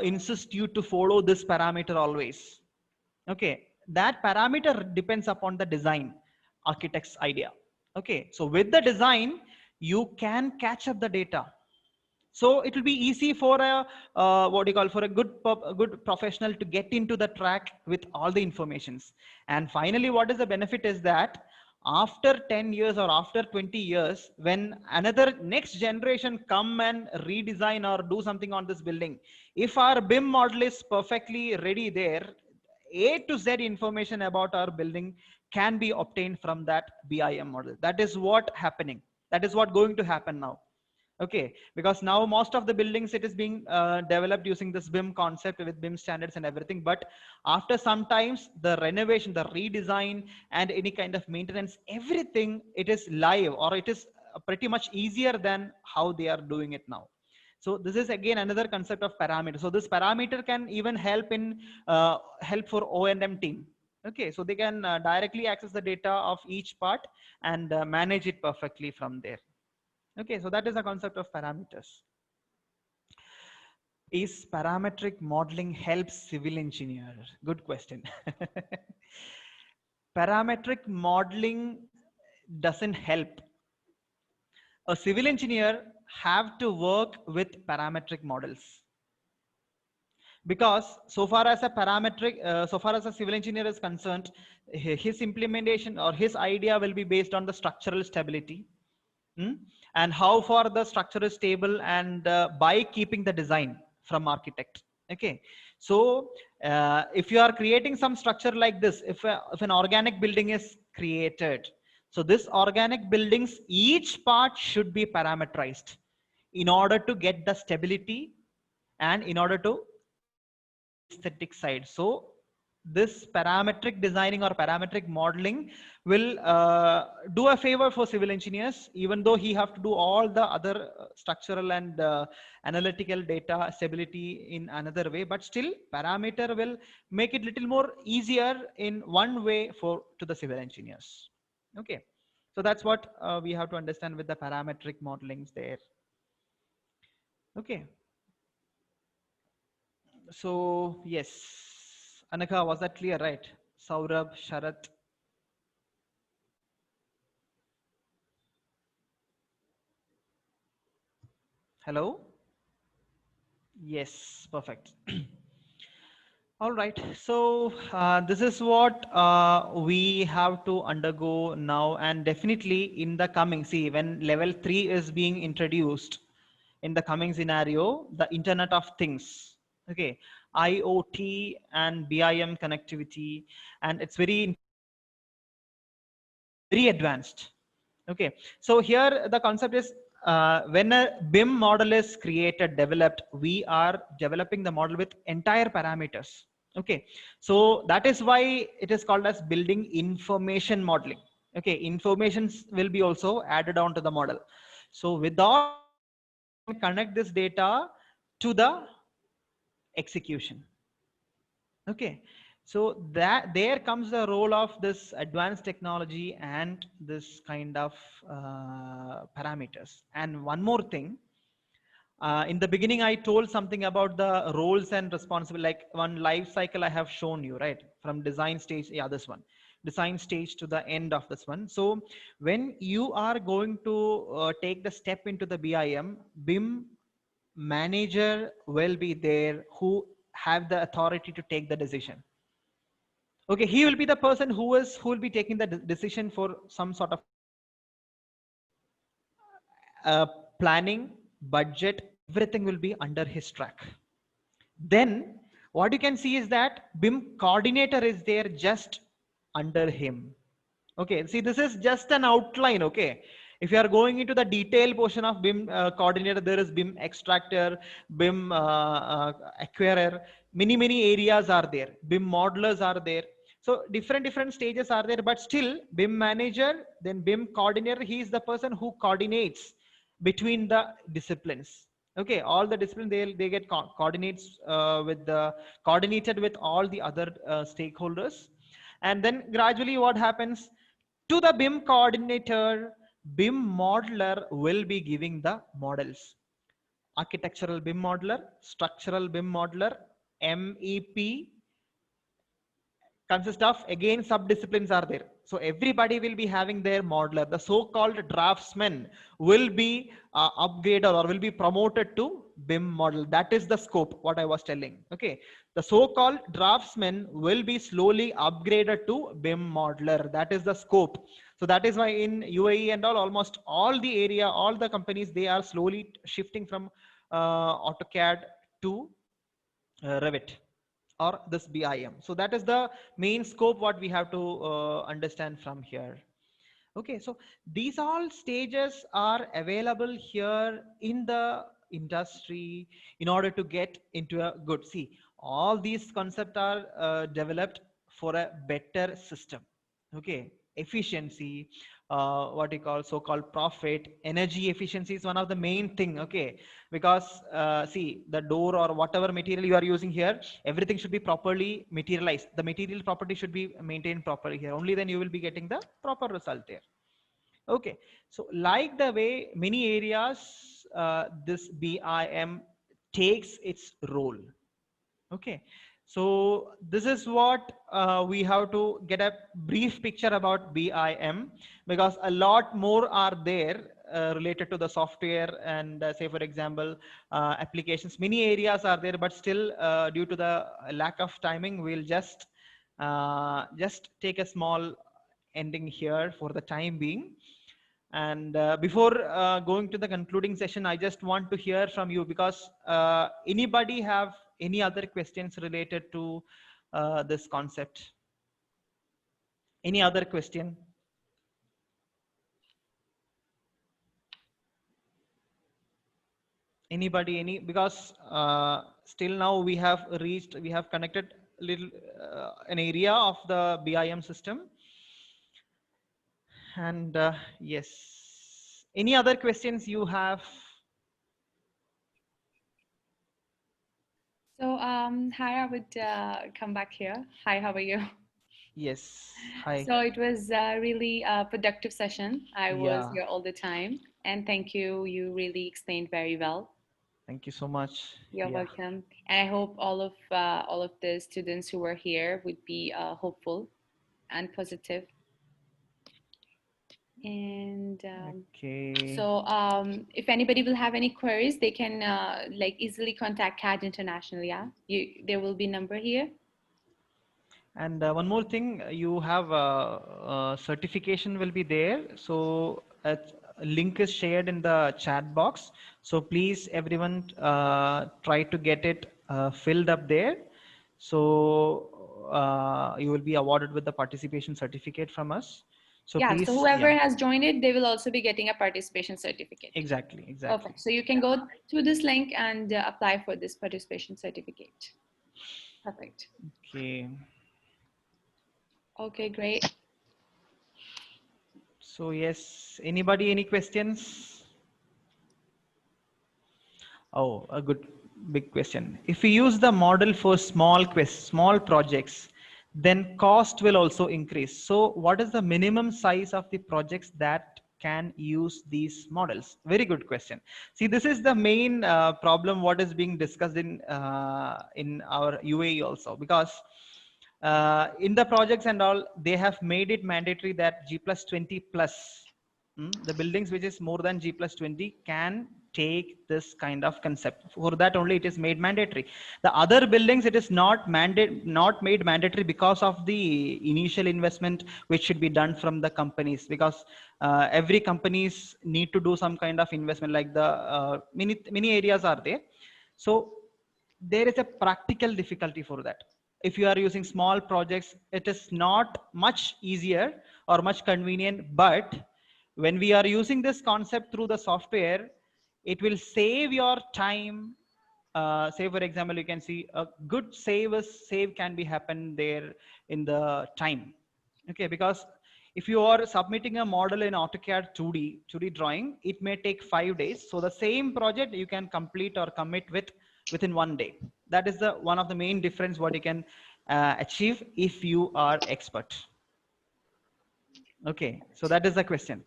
insist you to follow this parameter always. Okay, that parameter depends upon the design, architect's idea. Okay, so with the design, you can catch up the data. So it will be easy for a for a good professional to get into the track with all the informations. And finally, what is the benefit is that after 10 years or after 20 years, when another next generation come and redesign or do something on this building, if our BIM model is perfectly ready there, A to Z information about our building can be obtained from that BIM model. That is what happening. That is what going to happen now. Okay, because now most of the buildings, it is being developed using this BIM concept with BIM standards and everything. But after sometimes the renovation, the redesign, and any kind of maintenance, everything, it is live, or it is pretty much easier than how they are doing it now. So this is again another concept of parameter. So this parameter can even help in help for O&M team. Okay, so they can directly access the data of each part and manage it perfectly from there. Okay, so that is the concept of parameters. Is parametric modeling helps civil engineer? Good question. Parametric modeling doesn't help. A civil engineer have to work with parametric models. Because so far as a civil engineer is concerned, his implementation or his idea will be based on the structural stability. And how far the structure is stable, and by keeping the design from architect. Okay, so if you are creating some structure like this, if an organic building is created, so this organic buildings, each part should be parameterized in order to get the stability and in order to aesthetic side. So this parametric designing or parametric modeling will do a favor for civil engineers, even though he have to do all the other structural and analytical data stability in another way, but still parameter will make it little more easier in one way to the civil engineers. Okay, so that's what we have to understand with the parametric modelings there. Okay, so yes. Anaka, was that clear, right? Saurabh, Sharat. Hello? Yes, perfect. All right, so this is what we have to undergo now, and definitely in the coming, see, when level 3 is being introduced in the coming scenario, the Internet of Things, okay, IoT and BIM connectivity, and it's very advanced. Okay, so here the concept is when a BIM model is created, developed, we are developing the model with entire parameters. Okay, so that is why it is called as building information modeling. Okay, informations will be also added on to the model. So without connect this data to the execution. Okay, so that there comes the role of this advanced technology and this kind of parameters. And one more thing, in the beginning I told something about the roles and responsibility, like one life cycle I have shown you, right? From design stage, yeah, this one, design stage to the end of this one. So when you are going to take the step into the BIM manager will be there who have the authority to take the decision. Okay, he will be the person who will be taking the decision for some sort of planning, budget, everything will be under his track. Then what you can see is that BIM coordinator is there just under him. Okay, see, this is just an outline. Okay, if you are going into the detail portion of BIM coordinator, there is BIM extractor, BIM acquirer, many areas are there. BIM modelers are there. So different stages are there, but still BIM manager, then BIM coordinator, he is the person who coordinates between the disciplines. Okay, all the disciplines, they get coordinates coordinated with all the other stakeholders. And then gradually what happens, to the BIM coordinator, BIM modeler will be giving the models. Architectural BIM modeler, structural BIM modeler, MEP, consist of, again, sub-disciplines are there. So everybody will be having their modeler. The so-called draftsman will be upgraded or will be promoted to BIM model. That is the scope, what I was telling. Okay, the so-called draftsman will be slowly upgraded to BIM modeler. That is the scope. So that is why in UAE and almost all the area, all the companies, they are slowly shifting from AutoCAD to Revit or this BIM. So that is the main scope what we have to understand from here. Okay, so these all stages are available here in the industry in order to get into a good, see, all these concepts are developed for a better system. Okay, efficiency, what you call so-called profit, energy efficiency is one of the main thing. Okay, because see, the door or whatever material you are using here, everything should be properly materialized. The material property should be maintained properly here. Only then you will be getting the proper result there. Okay, so like the way many areas, this BIM takes its role. Okay, so this is what we have to get a brief picture about BIM, because a lot more are there related to the software and say for example applications. Many areas are there, but still due to the lack of timing, we'll just take a small ending here for the time being. And before going to the concluding session, I just want to hear from you, because anybody have any other questions related to this concept? Any other question? Anybody, because still now we have connected little an area of the BIM system. And yes, any other questions you have? So, hi, I would come back here. Hi, how are you? Yes, hi. So it was really a productive session. I was Yeah. here all the time, and thank you. You really explained very well. Thank you so much. You're Yeah. welcome. And I hope all of the students who were here would be hopeful and positive. And Okay. so if anybody will have any queries, they can like easily contact CAD International. Yeah, there will be number here. And one more thing, you have certification will be there. So a link is shared in the chat box. So please, everyone, try to get it filled up there. So you will be awarded with the participation certificate from us. So Yeah, please, so whoever has joined it, they will also be getting a participation certificate. Exactly. Okay, so you can go to this link and apply for this participation certificate. Perfect. Okay. Okay, great. So yes, anybody, any questions? Oh, a good big question. If we use the model for small projects, then cost will also increase. So what is the minimum size of the projects that can use these models? Very good question. See, this is the main problem what is being discussed in our UAE also, because in the projects and all, they have made it mandatory that G+20+, the buildings which is more than G+20 can take this kind of concept. For that only it is made mandatory. The other buildings, it is not made mandatory because of the initial investment which should be done from the companies, because every companies need to do some kind of investment, like the many areas are there. So there is a practical difficulty for that. If you are using small projects, it is not much easier or much convenient, but when we are using this concept through the software, it will save your time. Say for example, you can see a good save can be happen there in the time. Okay, because if you are submitting a model in AutoCAD 2D drawing, it may take 5 days. So the same project you can complete or commit within 1 day. That is the one of the main difference what you can achieve if you are expert. Okay, so that is the question.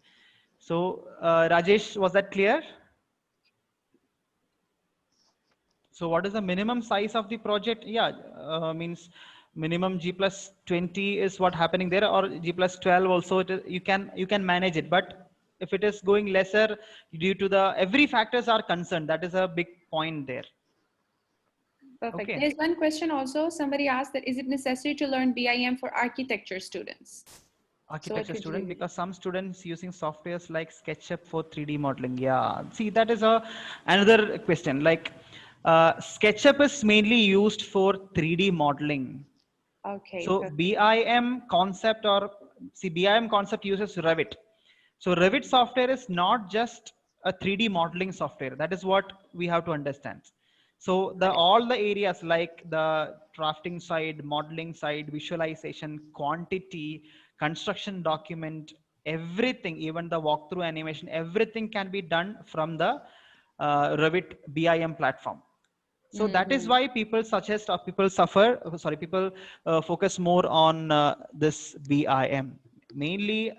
So Rajesh, was that clear? So what is the minimum size of the project? Yeah, means minimum G+20 is what happening there, or G+12 also. You can manage it, but if it is going lesser due to the every factors are concerned, that is a big point there. Perfect. Okay. There's one question also. Somebody asked that, is it necessary to learn BIM for architecture students? Architecture student, because some students using softwares like SketchUp for 3D modeling. Yeah, see, that is another question. Like SketchUp is mainly used for 3D modeling. Okay. So BIM concept, or see, BIM concept uses Revit. So Revit software is not just a 3D modeling software. That is what we have to understand. So all the areas like the drafting side, modeling side, visualization, quantity, construction document, everything, even the walkthrough animation, everything can be done from the Revit BIM platform. So that is why people suggest, or people focus more on this BIM. Mainly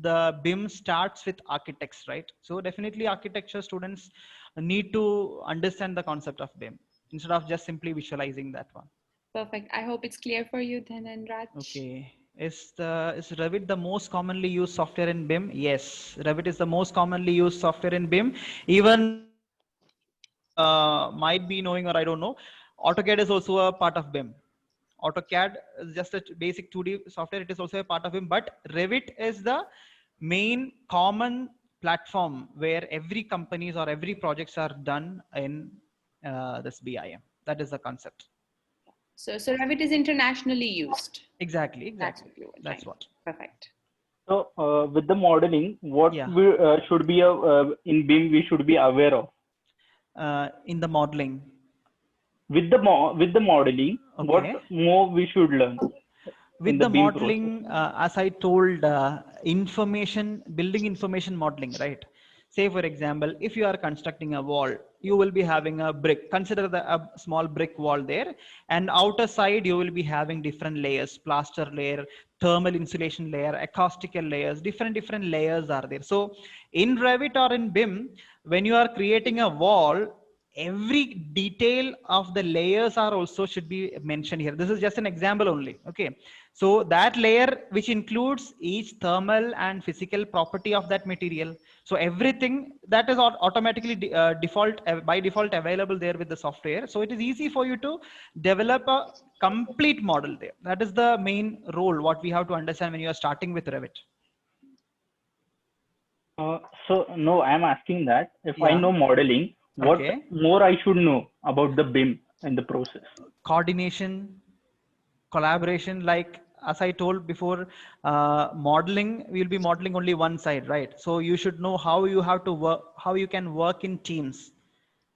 the BIM starts with architects, right? So definitely architecture students need to understand the concept of BIM instead of just simply visualizing that one. Perfect. I hope it's clear for you, Dhananraj. Okay. Is Revit the most commonly used software in BIM? Yes, Revit is the most commonly used software in BIM. Even might be knowing, or I don't know, AutoCAD is also a part of BIM. AutoCAD is just a basic 2D software. It is also a part of BIM, but Revit is the main common platform where every companies or every projects are done in this BIM. That is the concept. So Revit is internationally used. Exactly. That's what. Perfect. So with the modeling, what we should be in BIM we should be aware of? In the modeling. With the modeling, okay, what more we should learn? With the modeling, as I told, building information modeling, right? Say for example, if you are constructing a wall, you will be having a brick. Consider a small brick wall there, and outer side you will be having different layers: plaster layer, thermal insulation layer, acoustical layers. Different layers are there. So in Revit or in BIM, when you are creating a wall, every detail of the layers are also should be mentioned here. This is just an example only. Okay, so that layer which includes each thermal and physical property of that material, so everything that is automatically by default available there with the software. So it is easy for you to develop a complete model there. That is the main role what we have to understand when you are starting with Revit. So no, I'm asking that if I know modeling, what more I should know about the BIM and the process? Coordination, collaboration, like as I told before, modeling, we'll be modeling only one side, right? So you should know how you have to work, how you can work in teams.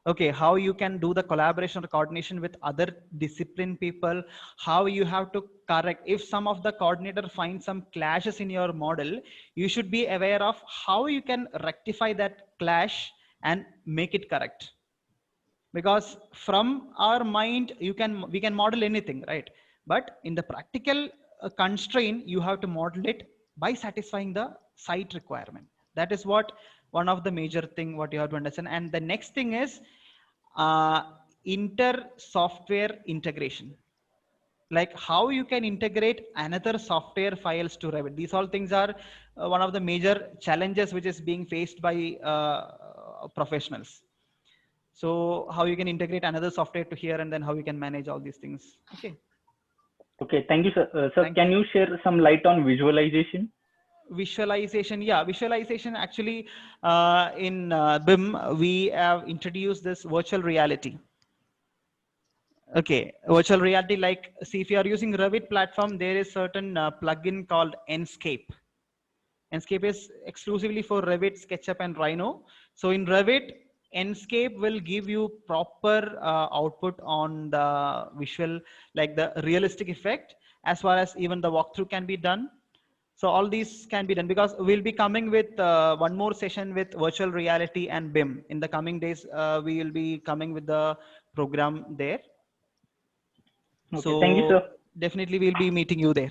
Okay, how you can do the collaboration or coordination with other discipline people, how you have to correct. If some of the coordinator finds some clashes in your model, you should be aware of how you can rectify that clash and make it correct. Because from our mind, we can model anything, right? But in the practical constraint, you have to model it by satisfying the site requirement. That is what one of the major thing what you have to understand. And the next thing is inter software integration, like how you can integrate another software files to Revit. These all things are one of the major challenges which is being faced by professionals. So how you can integrate another software to here, and then how you can manage all these things. Okay. Okay, thank you, sir. Sir, Thank can you share some light on visualization? Visualization, yeah, visualization actually in BIM we have introduced this virtual reality. Okay, virtual reality, like, see, if you are using Revit platform, there is certain plugin called Enscape. Enscape is exclusively for Revit, SketchUp, and Rhino. So in Revit, Enscape will give you proper output on the visual, like the realistic effect, as far as even the walkthrough can be done. So all these can be done, because we'll be coming with one more session with virtual reality and BIM. In the coming days, we will be coming with the program there. Okay, So thank you, sir. definitely we'll be meeting you there.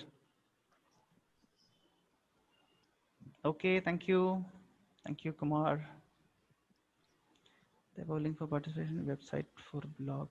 Okay, thank you. Thank you, Kumar. The link for participation website for blog.